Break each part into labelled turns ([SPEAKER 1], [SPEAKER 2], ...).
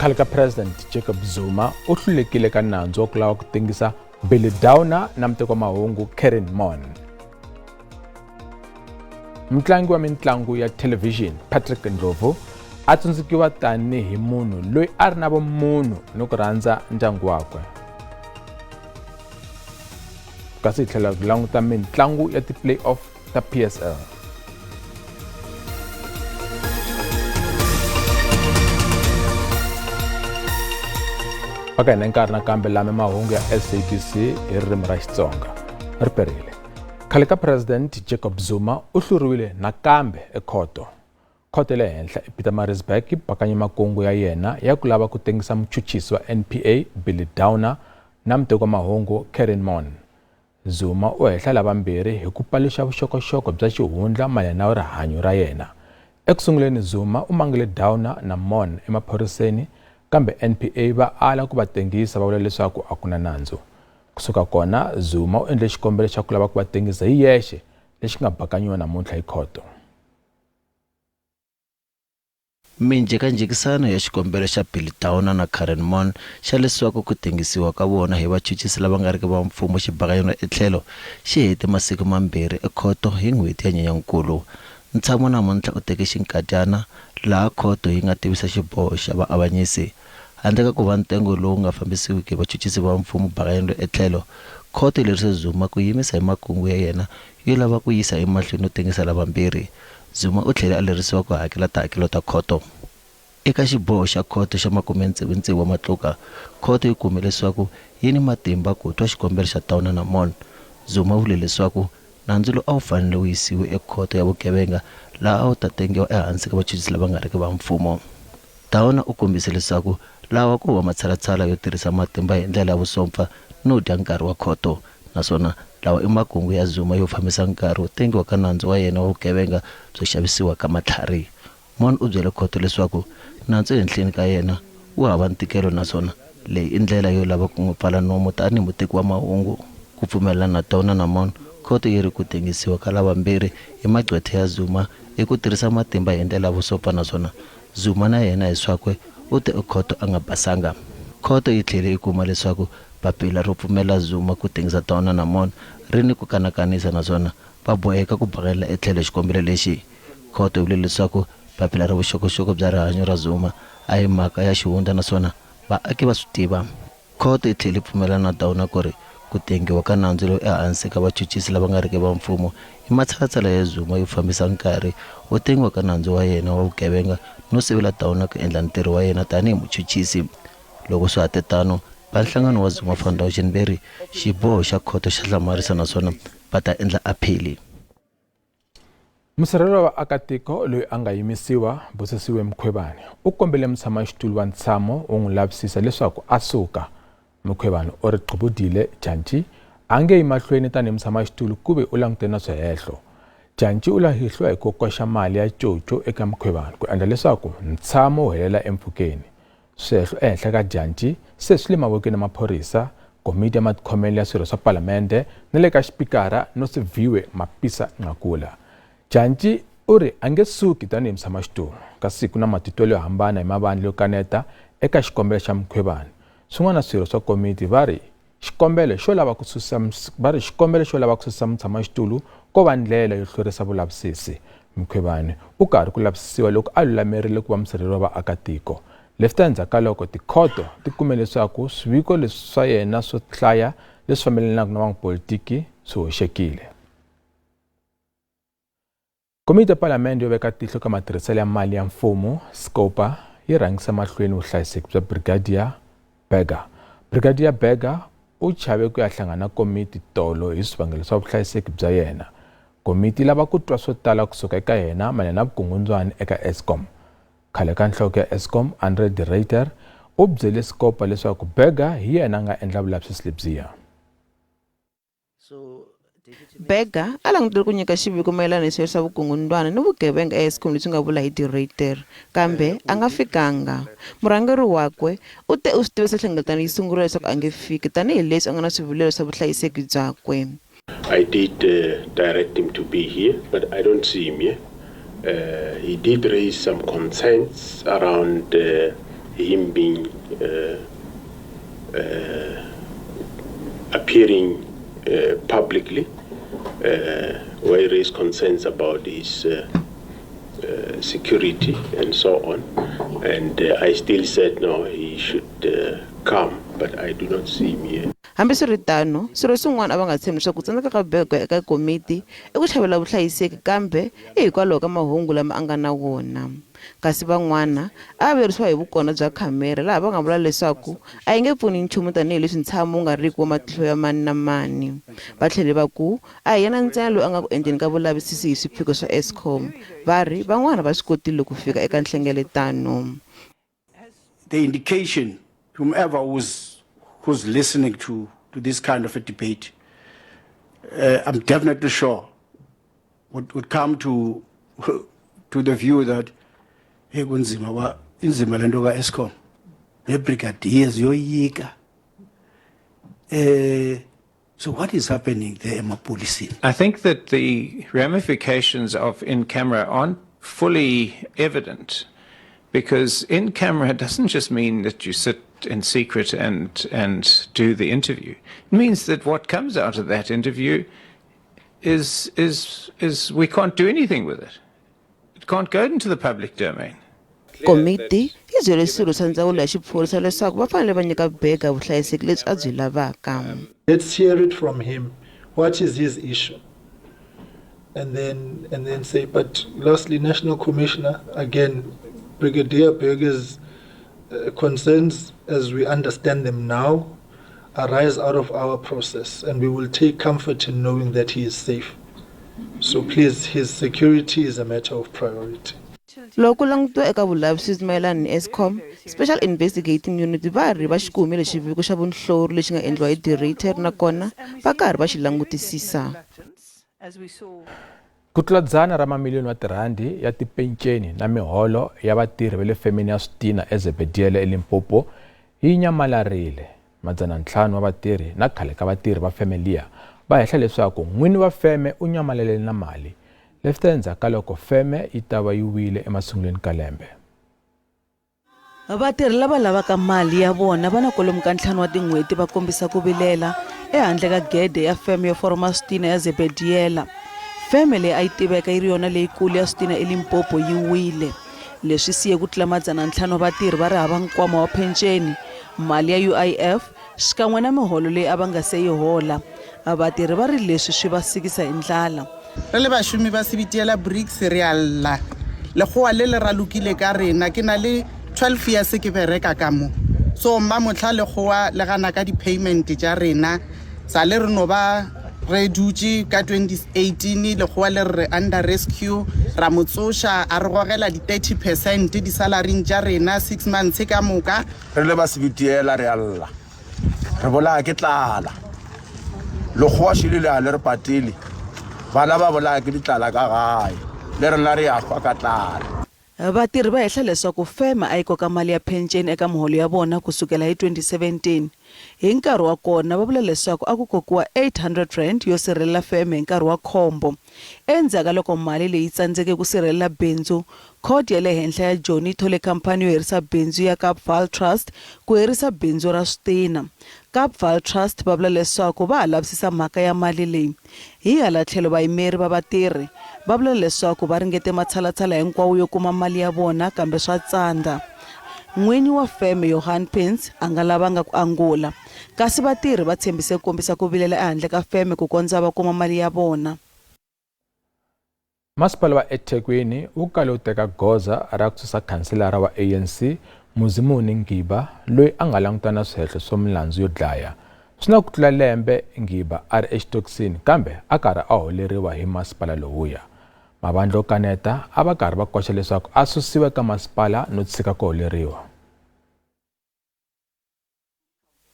[SPEAKER 1] khale ka President Jacob Zuma u hlulekile ka nandzu wa ku lava ku tengisa Billy Downer na muteki wa mahungu Karen Mon. Mutlangi wa mitlangu ya television Patrick Ndlovu a tsundzukiwa tanihi munhu loyi a ri na vumunhu no ku rhandza ndyangu wakwe. Kasi hi tlhela ku languta mitlangu ya ti-playoff ta PSL. Okay, na nkarhi nakambe lame mahungu ya SABC hi ririmi ra Xitsonga. Ri perile. Khale ka President Jacob Zuma u hluriwile nakambe ekhoto. Khoto le henhla ePietermaritzburg yi bakanye makungu ya yena ya ku lava ku tengisa muchuchisi wa NPA Billy Downer na muteki wa mahungu Karen Mon. Zuma u hehla lavambirhi hi ku paluxa vuxokoxoko bya xihundla mayelana na rihanyo ra yena. Ekusunguleni Zuma u mangile Downer na Mon emaphoriseni, kambe NPA va ala ku va tengisa va vula leswaku a ku na nandzu. Kusuka kona Zuma u endle xikombelo xa ku lava ku va tengisa hi yexe lexi nga bakanyiwa namuntlha hi khoto.
[SPEAKER 2] Minjhekanjhekisano ya xikombelo xa Billy Downer na Karen Mon xa leswaku ku tengisiwa ka vona hi vachuchisi lava nga riki va mfumo xi bakanyana etlhelo xi hete masiku mambirhi ekhoto hi n'hweti ya Nyenyankulu. Ntshamo namuntlha u teke xinkadyana laha khoto yi nga tivisa xiboho xa vaavanyisi. Handle ka ku va ntengo lowu nga fambisiwiki vachuchisi va mfumo bakanyana etlhelo, khoto lerisa Zuma ku yimisa hi makungu ya yena yo lava ku yisa emahlweni no tengisa lavambirhi. Zuma u tlhele a lerisiwa ku hakela tihakelo ta khoto. Eka xiboho xa khoto xa 69 wa matluka, khoto yi kume leswaku yi ni matimba ku twa xikombelo xa Downer na Mon. Zuma u vule leswaku nandzu lowu a wu fanele wu yisiwe ekhoto ya vugevenga laha a wu ta tengiwa ehansi ka vachuchisi lava nga riki va mfumo. Downer u kombise leswaku lawa ku va matshalatshala yo tirhisa matimba hi ndlela ya vusompfa no dya nkarhi wa khoto, naswona lawa i makungu ya Zuma yo fambisa nkarhi wo tengiwa ka nandzu wa yena wa vugevenga byo xavisiwa ka matlhari. Mon u byele khoto leswaku nandzu ehenhleni ka yena wu hava ntikelo, naswona leyi i ndlela yo lava ku n'wi pfala nomu tanihi muteki wa mahungu. Ku pfumelelana na Downer na Mon, khoto yi ri ku tengisiwa ka lavambirhi hi magqwetha ya Zuma hi ku tirhisa matimba hi ndlela ya vusompfa, naswona Zuma na yena hi swakwe u te ekhoto a nga basanga. Khoto yi tlhele yi kuma leswaku papila ro pfumela Zuma ku tengisa Downer na Mon ri ni ku kanakanisa, naswona va boheka ku bakela etlhelo xikombelo lexi. Khoto yi vule leswaku papila ra vuxokoxoko bya rihanyo ra Zuma a hi mhaka ya xihundla, naswona vaaki va swi tiva. Khoto yi tlhele yi pfumelana na Downer ku ri ku tengiwa ka nandzu lowu ehansi ka vachuchisi lava nga riki va mfumo hi matshalatshala ya Zuma yo fambisa nkarhi wo tengiwa ka nandzu wa yena wa vugevenga no sivela Downer ku endla ntirho wa yena tanihi muchuchisi. Loko swi hate tano, vanhlangano wa Zuma Foundation va ri xiboho xa khoto xa hlamarisa, naswona va ta endla aphili.
[SPEAKER 1] Musirheleli wa vaakatiko loyi a nga yimisiwa Busisiwe Mkhwebane u kombele mutshamaxitulu wa ntshamo wo n'wi lavisisa leswaku a suka. Mkhwebane u ri Gqubudile Jantshi a nge yi mahlweni tanihi mutshamaxitulu kuve u langutene na swihehlo. Jantshi u lahihliwa hi ku koxa mali ya coco eka Mkhwebane ku endla leswaku ntshamo wu helela empfhukeni. Swihehlo ehenhla ka Jantshi se swi le mavokweni ya maphorisa, komiti ya matikhomelo ya swirho swa palamende na le ka xipikara no Siviwe Mapisa Nqakula. Jantshi u ri a nge suki tanihi mutshamaxitulu kasi ku na matitwelo yo hambana hi mavandla yo kaneta eka xikombelo xa Mkhwebane. Swin'wana swirho swa komiti va ri xikombelo xo lava ku susa mutshamaxitulu ko va ndlela yo hlwerisa vulavisisi. Mkhwebane u karhi ku lavisisiwa loko a lulamerile ku va musirheleli wa vaakatiko. Leswi ta endzhaku ka loko tikhoto ti kume leswaku swiviko leswi swa yena swo hlaya leswi fambelanaka na van'wapolitiki swi hoxekile. Komiti ya palamende yo veka tihlo ka matirhiselo ya mali ya mfumo Scopa yi rhangisa mahlweni vuhlayiseki bya Brigadier Beggar. Brigadier Beggar u chave ku ya hlangana na komiti tolo hi swivangelo swa vuhlayiseki bya yena. Komiti lava ku twa swo tala kusuka eka yena mayelana na vukungundzwana eka Eskom. Khale ka nhloko ya Eskom Andre de Ruyter u byele Scopa leswaku Beggar hi yena nga endla vulavisisi lebyiya.
[SPEAKER 3] Beggar a langutele ku nyika xiviko mayelana hi swa vukungundzwana ni vugevenga eEskom leswi nga vula hi de Ruyter, kambe a nga fikanga. Murhangeri wakwe u te u swi tivisa nhlengeletano yi sungula leswaku a nge fiki tanihileswi a nga na swivilelo swa vuhlayiseki byakwe.
[SPEAKER 4] I did direct him to be here, but I don't see him here. He did raise some concerns around him being appearing publicly, where he raised concerns about his security and so on. And I still said no, he should come, but I do not see him here.
[SPEAKER 3] Hambiswiritano swilo swin'wana a va nga tshembi leswaku ku tsandzeka ka Bhega eka komiti i ku xavela vuhlayiseki kambe hikwalaho ka mahungu lama a nga na wona. Kasi van'wana a verisiwa hi vukona bya khamera laha va nga vula leswaku a yi nge pfuni nchumu tanihileswi ntshamo wu nga riki wa matihlo ya mani na mani. Va tlhele va ku a hi yena ntsena loyi a nga ku endleni ka vulavisisi hi swiphiqo swa Eskom. Va ri van'wana va swi kotile ku fika eka nhlengeletano.
[SPEAKER 5] The indication, whomever who's listening to this kind of a debate, I'm definitely sure would come to the view that hey kunzima inzima lento ka Eskom ne brigadiers yoyika. So what is happening there, Mapolisi?
[SPEAKER 6] I think that the ramifications of in camera aren't fully evident, because in camera doesn't just mean that you sit in secret and do the interview. It means that what comes out of that interview is we can't do anything with it. It can't go into the public domain.
[SPEAKER 3] Komiti yi byele swilo swa ndzawulo ya xiphorisa leswaku va fanele va nyika Bhega vuhlayiseki lebyi a byi lavaka.
[SPEAKER 7] Let's hear it from him. What is his issue? And then say, but lastly, National Commissioner, again, Brigadier Bhega's concerns, as we understand them now, arise out of our process, and we will take comfort in knowing that he is safe. So please, his security is a matter of priority.
[SPEAKER 3] Loko langutiwa eka vulavisisi mayelana ni Eskom, Special Investigating Unit va ri va xi kumile xiviko xa vunhlori lexi nga endliwa hi director nakona va karhi va xi langutisisa.
[SPEAKER 1] Ku tlula dzana ra mamiliyoni wa tirhandi ya tipenceni na miholo ya vatirhi va le femeni ya Switina eZebediela eLimpopo yi nyamalarile. Madzana 5 wa vatirhi na khale ka vatirhi va feme liya va hehla leswaku n'wini wa feme u nyamalele na mali. Leswi ta endzhaku ka loko feme yi ta va yi wile emasungulweni ka lembe.
[SPEAKER 8] Vatirhi lava lavaka mali ya vona va na kwalomu ka 5 wa tin'hweti va kombisa ku vilela ehandle ka gede ya feme yo forma Switina ya Zebediela. Feme leyi a yi tiveka yi ri yona leyikulu ya Switina eLimpopo yi wile. Leswi siye ku tlula madzana 5 wa vatirhi va ri hava nkwama wa pensheni, mali ya UIF xikan'we na miholo leyi a va nga se yi hola. Vatirhi va ri leswi swi va sikisa hi ndlala.
[SPEAKER 9] Re le bašomi ba Sebitiela Bricks re alla lekgowa le le ralokile ka rena ke na le 12 years ke bereka ka mo so mma motlha lekgowa le gana ka di-payment tša rena sa le re no ba re dutse ka 2018 lekgowa le re under rescue ra motsoša a re gogela di-30% di-salaring tša rena 6 months ka moka.
[SPEAKER 5] Re le ba Sebitiela re alla re bola ke tlala lekgowa šile le a le re patile bana ba bola ke ditlala ka gae le rena re ya kwa ka tlala.
[SPEAKER 8] Vatirhi va hehla leswaku feme a yi koka mali ya pensheni eka miholo ya vona kusukela hi 2017. Hi nkarhi wa kona va vula leswaku a ku kokiwa 800 rand yo sirhelela feme hi nkarhi wa khombo. Endzhaku loko mali leyi tsandzeke ku sirhelela bindzu, court ya le henhla ya Joni thole khampani yo herisa bindzu ya Capval Trust ku herisa bindzu ra Switina. Capval Trust va vula leswaku va ha lavisisa mhaka ya mali leyi. Hi hala tlhelo vayimeri va vatirhi va vula leswaku va ringete matshalatshala hinkwawo yo kuma mali ya vona kambe swa tsandza. N'wini wa feme Johan Pence a nga lavanga ku angula, kasi vatirhi va tshembise ku kombisa ku vilela ehandle ka feme ku kondza va kuma mali ya vona.
[SPEAKER 1] Masipala wa eThekwini wu kale u teka goza ra ku susa khanselara wa ANC Muzimuni Ngiba loyi a nga langutana swihehlo swo milandzu yo dlaya. Swi na ku tlula lembe Ngiba a ri exitokisini kambe a karhi a holeriwa hi masipala lowuya. Mavandla kaneta a va karhi va koxa leswaku a susiwe ka masipala no tshika ku holeriwa.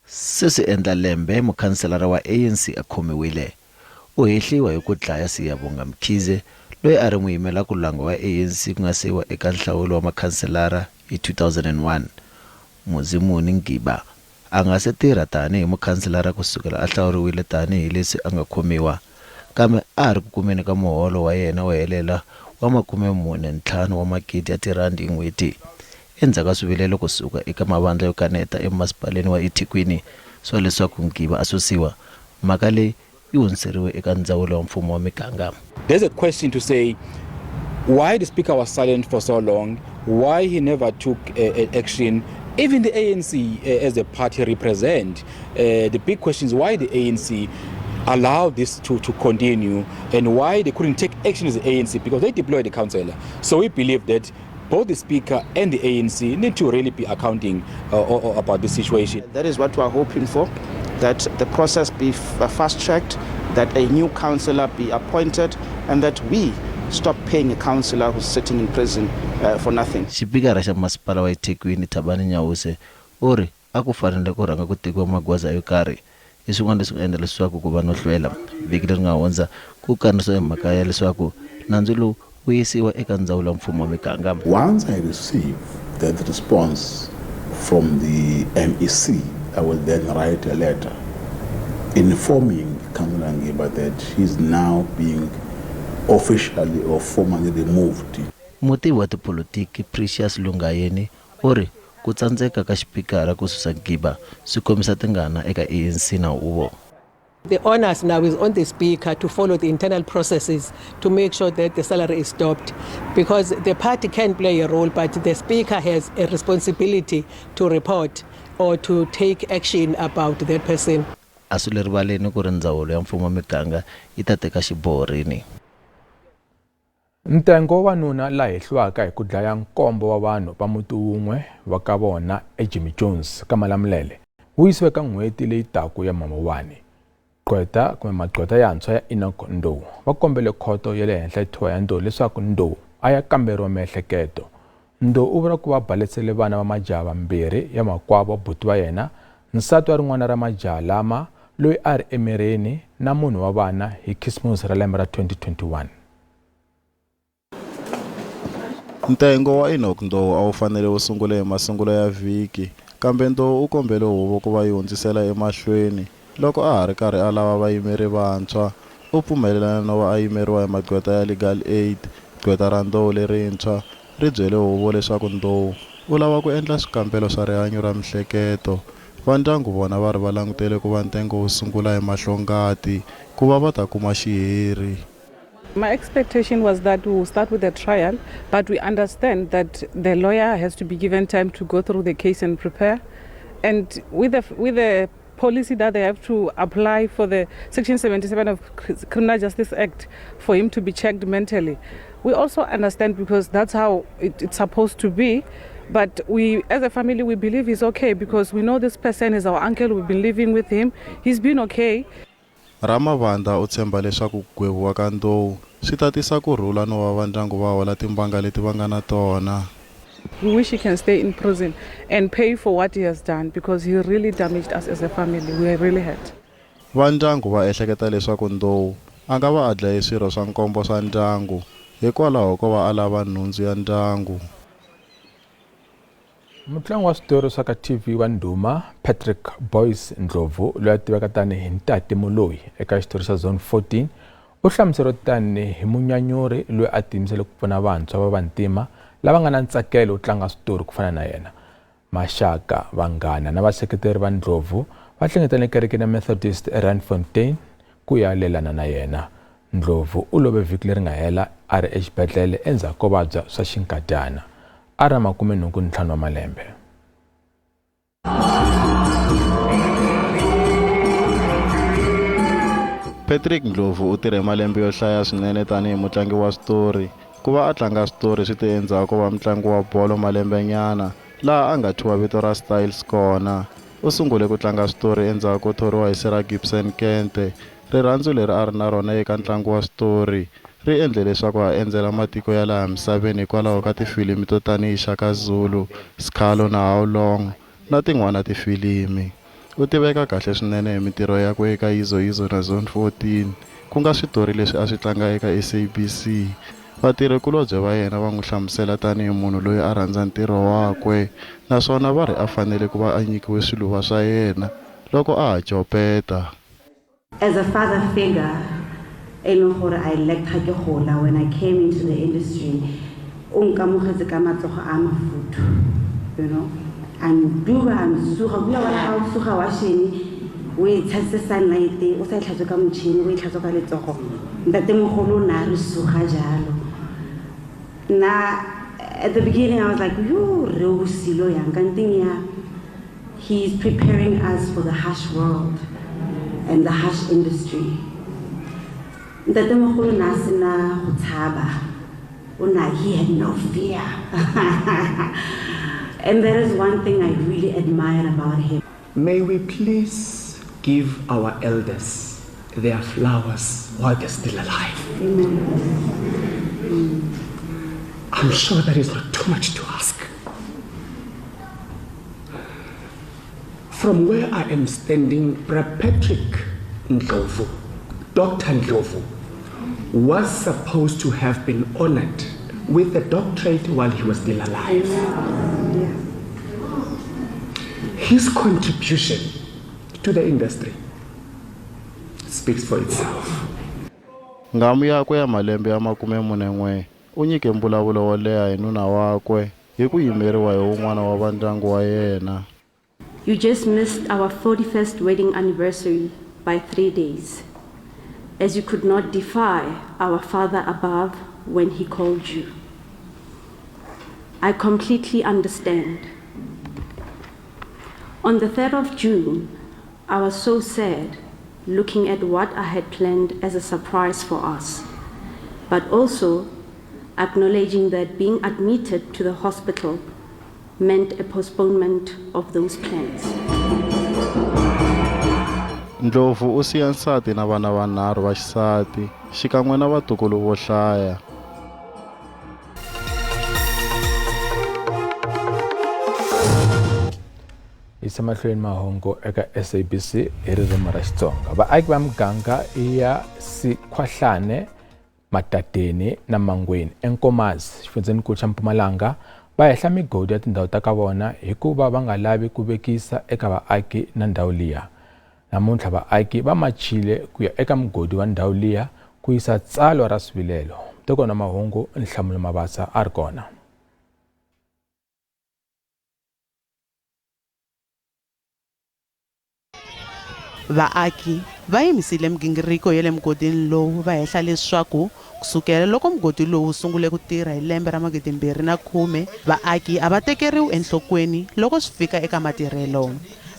[SPEAKER 2] Sesi endla lembe mukhanselara wa ANC a khomiwile. U hehliwa hi ku dlaya Siyabonga Mkhize loyi a ri muyimela ku langa wa ANC ku nga siwa eka nhlawulo wa makhanselara hi 2001. Muzimuni Ngiba a nga se tirha tani hi mukhanselara kusukela a hlawuriwile tani hi leswi a nga khomiwa, kambe a ri ku kumeni ka muholo wa yena wo helela wa 45 wa magidi ya tirandi hi n'hweti. endzhaku ka swivilelo kusuka eka mavandla yo kaneta emasipaleni wa eThekwini swa leswaku Nkiba a susiwa. Mhaka leyi yi hundzeriwe eka ndzawulo wa mfumo wa miganga.
[SPEAKER 10] There's a question to say why the speaker was silent for so long, why he never took action. Even the ANC as a party represent, the big question is why the ANC allowed this to continue and why they couldn't take action as the ANC, because they deployed the councillor. So we believe that both the speaker and the ANC need to really be accounting about the situation.
[SPEAKER 11] That is what we are hoping for, that the process be fast-tracked, that a new councillor be appointed, and that we stop paying a councillor who's sitting in prison for nothing.
[SPEAKER 2] Xipikara xa masipala wa eThekwini Thabani Nyawuse uri a ku fanele ku rhanga ku tekiwa magwaza yo karhi hi swin'wana leswi endla leswaku ku va no hlwela. Vhiki leri nga hundza ku kanisiwa mhaka ya leswaku nandzu lowu wu yisiwa eka ndzawulo ya mfumo wa miganga.
[SPEAKER 12] Once I receive that response from the MEC, I will then write a letter informing Councillor Ngiba that he is now being officially or formally removed.
[SPEAKER 2] Mutivi wa tipolitiki Precious Lungayeni uri ku tsandzeka ka xipikara ku susa Ngiba swi kombisa tingana eka ANC na huvo.
[SPEAKER 13] The onus now is on the speaker to follow the internal processes to make sure that the salary is stopped, because the party can play a role, but the speaker has a responsibility to report or to take action about that person.
[SPEAKER 2] A swi le rivaleni ku ri ndzawulo ya mfumo wa miganga yi ta teka xiboho rini.
[SPEAKER 1] Ntengo wa nuna la hehlwaka hi ku dlaya nkombo wa vanhu va muti wun'we va ka vona eJimmy Jones ka Malamulele wu yisiwe ka n'hweti leyi taku ya Mawuwani. Gqweta kumbe magqweta yantshwa ya Enoch Ndowu va kombele khoto ya le henhla Thuwa ya Ndowu leswaku Ndowu a ya kamberiwa miehleketo. Ndowu u vula ku va baletsele vana va majaha vambirhi ya makwavo buti wa yena, nsati wa rin'wana ra majaha lama loyi a ri emireni na munhu wa vana hi Christmas ra lembe ra 2021.
[SPEAKER 14] Ntengo wa Enoch Ndowu a wu fanele wu sungula hi masungulo ya vhiki, kambe Ndowu u kombele huvo ku va yi hundzisela emahlweni. Loko a ha ri karhi a lava vayimeri vantshwa, u pfumelelana no va a yimeriwa hi magqweta ya Legal Aid. Gqweta ra Ndowu lerintshwa ri byele huvo leswaku Ndowu u lava ku endla swikambelo swa rihanyo ra mihleketo. Va ndyangu vona va ri va langutele ku va ntengo wu sungula hi mahlongati ku va va ta kuma xiheri.
[SPEAKER 15] My expectation was that we will start with the trial, but we understand that the lawyer has to be given time to go through the case and prepare. And with the policy that they have to apply for the Section 77 of Criminal Justice Act for him to be checked mentally. We also understand, because that's how it's supposed to be. But we, as a family, we believe he's okay, because we know this person is our uncle. We've been living with him. He's been okay.
[SPEAKER 14] Ramavanda u tshemba leswaku ku gweviwa ka Ndowu swi ta tisa kurhula no va va ndyangu va hola timbanga leti va nga na tona.
[SPEAKER 15] We wish he can stay in prison and pay for what he has done, because he really damaged us as a family. We are really hurt.
[SPEAKER 14] Va ndyangu va ehleketa leswaku Ndowu a nga va a dlaye swirho swa nkombo swa ndyangu hikwalaho ko va a lava nhundzu ya ndyangu.
[SPEAKER 1] Mutlangi wa switori swa ka TV wa ndhuma Patrick Boyce Ndlovu loyi a tiveka tanihi Ntate Muloyi eka xitori xa Zone 14 u hlamuseriwe tanihi munyanyuri loyi a tiyimisele ku pfuna vantshwa va vantima lava nga na ntsakelo wo tlanga switori ku fana na yena. Maxaka, vanghana na vaseketeri va Ndlovu va hlengetane kerekeni ya Methodist eRandfontein ku ya lelana na yena. Ndlovu u love vhiki leri nga hela a ri exibedhlele endzhaku ko vabya swa xinkadyana. A ri na 45 wa malembe.
[SPEAKER 14] Patrick Ndlovu u tirhe malembe yo hlaya swinene tanihi mutlangi wa switori. Ku va a tlanga switori swi te endzhaku ko va mutlangi wa bolo malembenyana laha a nga thyiwa vito ra Styles kona. U sungule ku tlanga switori endzhaku ko thoriwa hi Sarah Gibson Kente. Rirhandzu leri a ri na rona eka ntlangu wa switori ri endle leswaku a endzela matiko ya laha misaveni hikwalaho ka tifilimi to tanihi Shaka Zulu, Skhalo na How Long na tin'wana tifilimi. U tiveka kahle swinene hi mitirho yakwe eka Yizo na Zone 14 ku nga switori leswi a swi tlanga eka SABC. Vatirhikulobye va yena va n'wi hlamusela tanihi munhu loyi a rhandza ntirho wakwe, naswona va ri a fanele ku va a nyikiwe swiluva swa yena loko a ha copeta.
[SPEAKER 16] As a father figure, I lacked when I came into the industry. you know. And do I'm suha washini, we test the sunlight, we say Hazuka Mchin, we Hazuka Litoko, that the Moholo Naru Suha Jalo. Now, at the beginning, I was like, you Rosilo Yangantinia. He's preparing us for the harsh world and the harsh industry. That the Moholo Nasina Hutaba, he had no fear. And there is one thing I really admire about him.
[SPEAKER 17] May we please give our elders their flowers while they're still alive.
[SPEAKER 16] Amen.
[SPEAKER 17] I'm sure that is not too much to ask. From where I am standing, Brother Patrick Ndlovu, Dr. Ndlovu, was supposed to have been honored with the doctorate while he was still alive. His contribution to the industry speaks for itself.
[SPEAKER 14] Ngamu yakwe ya malembe ya 41 u nyike mbulavulo wo leha hi nuna wakwe hi ku yimeriwa hi un'wana wa vandyangu wa yena.
[SPEAKER 16] You just missed our 41st wedding anniversary by 3 days, as you could not defy our Father above when he called you. I completely understand. On the 3rd of June, I was so sad looking at what I had planned as a surprise for us, but also acknowledging that being admitted to the hospital meant a postponement of those plans.
[SPEAKER 14] Ndlovu u siya nsati na vana vanharhu va xisati xikan'we na vatukulu vo hlaya.
[SPEAKER 1] Isemahlweni Mahungu eka SABC hi ririmi ra Xitsonga. Vaaki va miganga ya Sikhwahlane, Matateni na Mangweni eNkomazi xifundzeninkulu xa Mpumalanga va hehla migodi ya tindhawu ta ka vona hikuva va nga lavi ku vekisa eka vaaki na ndhawu liya. Namuntlha vaaki va machile ku ya eka mugodi wa ndhawu liya ku yisa tsalwa ra swivilelo. Tokona Mahungu Nhlamulo Mabasa a ri kona.
[SPEAKER 8] Vaaki va yimisile migingiriko ya le mugodini lowu va hehla leswaku kusukela loko mugodi lowu sungule ku tirha hi lembe ra 2010 vaaki a va tekeriwi enhlokweni loko swi fika eka matirhelo.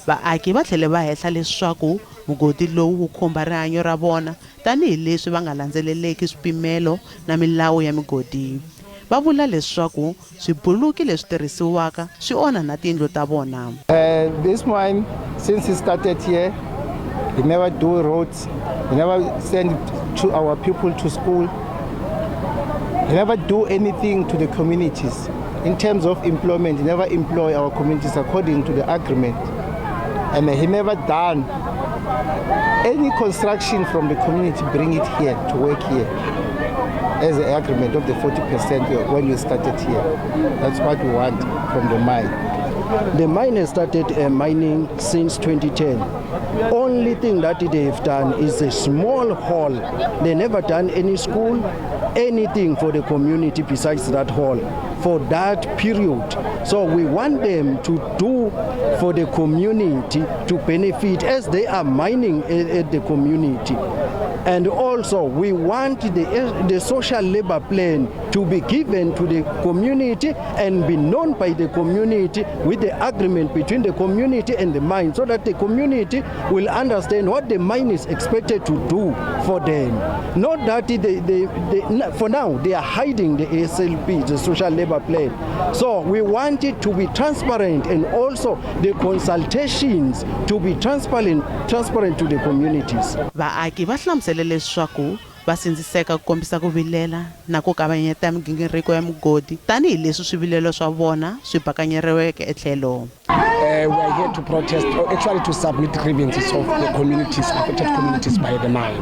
[SPEAKER 8] Vaaki va tlhele va hehla leswaku mugodi lowu wu khumba rihanyo ra vona tanihileswi va nga landzeleleki swipimelo na milawu ya migodi. Va vula leswaku swibuluki leswi tirhisiwaka swi onha na tindlu ta vona.
[SPEAKER 18] This mine, since he started here, he never do roads, he never send to our people to school, he never do anything to the communities. In terms of employment, he never employ our communities according to the agreement. And he never done any construction from the community, bring it here to work here as an agreement of the 40% when we started here. That's what we want from the mine.
[SPEAKER 19] The mine has started mining since 2010. Only thing that they have done is a small hall. They never done any school, anything for the community besides that hall for that period. So we want them to do for the community to benefit as they are mining at the community. And also we want the social labor plan to be given to the community and be known by the community with the agreement between the community and the mine, so that the community will understand what the mine is expected to do for them. Not that for now they are hiding the ASLP, the social labor plan. So we want it to be transparent, and also the consultations to be transparent to the communities.
[SPEAKER 8] Vaaki va hlamusele leswaku va sindziseka ku kombisa ku vilela na ku kavanyeta migingiriko ya mugodi tanihileswi swivilelo swa vona swi bakanyeriweke etlhelo.
[SPEAKER 20] We are here to protest, or actually to submit grievances of the communities, affected communities by the mine.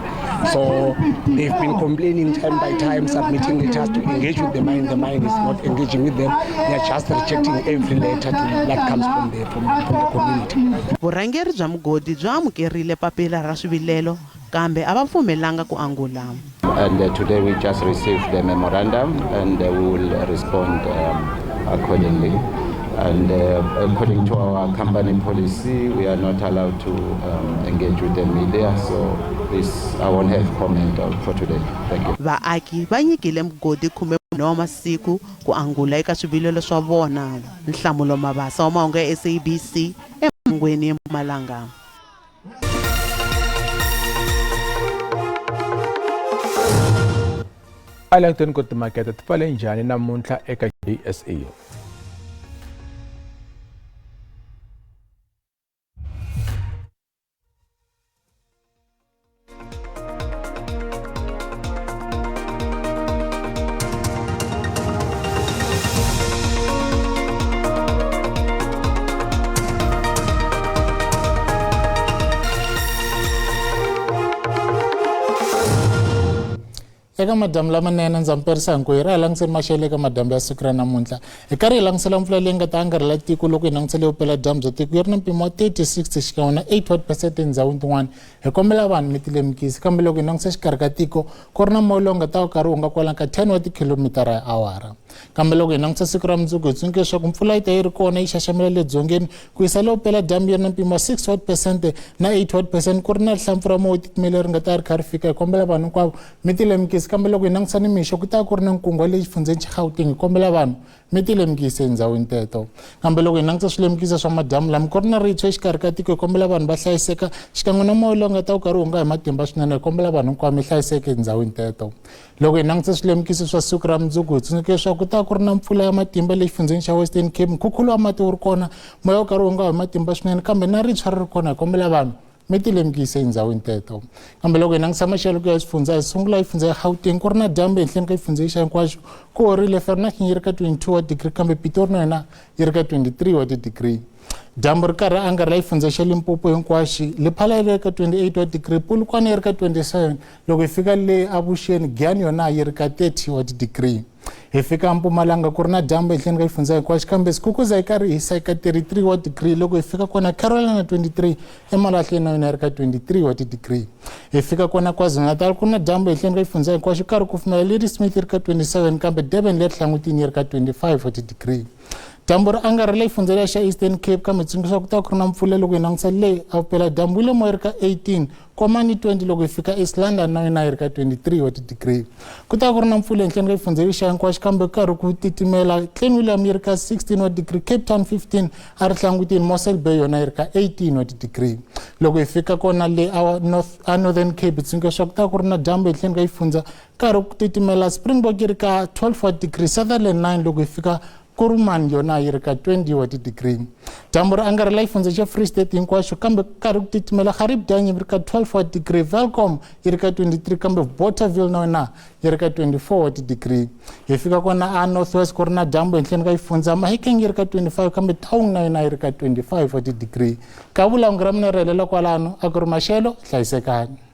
[SPEAKER 20] So they've been complaining time by time, submitting letters to engage with the mine. The mine is not engaging with them. They are just rejecting every letter that comes from the community.
[SPEAKER 8] Vurhangeri bya mugodi bya amukerile papila ra swivilelo kambe a va pfumelanga ku angula.
[SPEAKER 21] And today we just received the memorandum, and we will respond accordingly.
[SPEAKER 14] And according to our company policy, we are not allowed to engage with the media. So this, I won't have comment for today. Thank you.
[SPEAKER 3] Vaaki va nyikile mugodi 14 wa masiku ku angula eka swivilelo swa vona. Nhlamulo Mabasa wa mahungu ya SABC eMahungweni eMpumalanga.
[SPEAKER 1] Alangtoni ku timakete ti pfale njhani namuntlha eka JSE?
[SPEAKER 21] eka madamu lamanene ndza mperisa hinkwerhu ra hi langutiseni maxelo eka madamu ya siku ra namuntlha hi karhi hi langutisela mpfula leyi nga ta angarhela tiko loko hi langutisele vupela dyambu bya tiko yi ri na mpimo wa 36 xikan'we na 8% etindhawini tin'wana hi kombela vanhu mi tilemukisi kambe loko hi langutisa xikarhi ka tiko ku ri na moya lowu nga ta wu karhi wu nga kwalanga ka 10 wa tikhilomitara hi awara kambe loko hi langutisa siku ra mundzuku hi tsundzuke leswaku mpfula yi ta yi ri kona yi xaxamela le dzongeni ku yisa le vupela dyambu yi ri na mpimo wa 6% na 8% ku ri na rihlampfu ra moya wo titimela ri nga ta ri kha ri fika hi kombela vanhu hinkwavo mi tilemukisi kambe loko hi langutisa ni mixo ku ta ku ri na nkungwa leyi xifundzeni xa Gauteng hi kombela vanhu mi tilemukisi endhawini teto kambe loko hi langutisa swilemukisa swa madamu lama ku ri na ritsho exikarhi ka tiko hi kombela vanhu va hlayiseka xikan'we na moya lowu nga ta wu karhi wu nga hi matimba swinene hi kombela vanhu hinkwavo mi hlayiseka endhawini teto loko hi langutisa swilemukisi swa siku ra mundzuku hi tsundzuke leswaku ku ta ku ri na mpfula ya matimba leyi xifundzeni xa Western Cape nkhukhulu wa mati wu ri kona moya wu karhi wu nga hi matimba swinene kambe na ritsho ri ri kona hi kombela vanhu mi tilemukise endhawini teto kambe loko hi langutisa maxelo ku ya xifundza hi sungula xifundza ya Gauteng ku ri na dyambu ehenhleni ka xifundza xa hinkwaxo ku horile Vereeniging yi ri ka 22 wa degree kambe Pitori na yona yi ri ka 23 wa degree dyambu ri karhi angarhela xifundza xa Limpopo hinkwaxi Lephala yi ri ka 28 wa degree Polokwane yi ri ka 27 loko hi fika le avuxeni Giyani yona yi ri ka 30 wa degree hi fika Mpumalanga ku ri na dyambu ehenhleni ka xifundza hinkwaxo kambe Skukuza yi karhi hisa eka 33 wa degree loko hi fika kona Carolina 23 eMalahleni na yona yi ri ka 23 wa degree hi fika kona KwaZulu-Natal ku ri na dyambu ehenhleni ka xifundza hinkwaxo karhi ku pfumela Ladysmith yi ri ka 27 kambe Durban le Hlangutini yi ri ka 25 wa degree dyambu ri angarhela xifundza lexa Eastern Cape kambe tsundzuka ku ta ku ri na mpfula loko hi langutisa le a vupela dyambu le moya ri ka 18 Komani 20 loko hi fika East London na yona yi ri ka 23 wa degree ku ta ku ri na mpfula ehenhleni ka xifundza lexa hinkwaxo kambe karhi ku titimela Clan William yi ri ka 16 wa degree Cape Town 15 a ri Hlangutini Mossel Bay yona yi ri ka 18 wa degree loko hi fika kona le Northern Cape tsundzuka leswaku ku ta ku ri na dyambu ehenhleni ka xifundza karhi ku titimela Springbok yi ri ka 12 wa degree Sutherland 9 loko hi fika Kuruman yona yi ri ka 20 wa degree dyambu ri angarhela xifundza xa Free State hinkwaxo kambe karhi ku titimela Garibdang yi ri ka 12 wa degree Welkom yi ri ka 23 kambe Bothaville na yona yi ri ka 24 wa degree hi fika kona a Northwest ku ri na dyambu ehenhleni ka xifundza Mahikeng yi ri ka 25 kambe Taung na yona yi ri ka 25 wa degree ka vulawuri ra mina ri helela kwalano a ku ri maxelo hlayisekani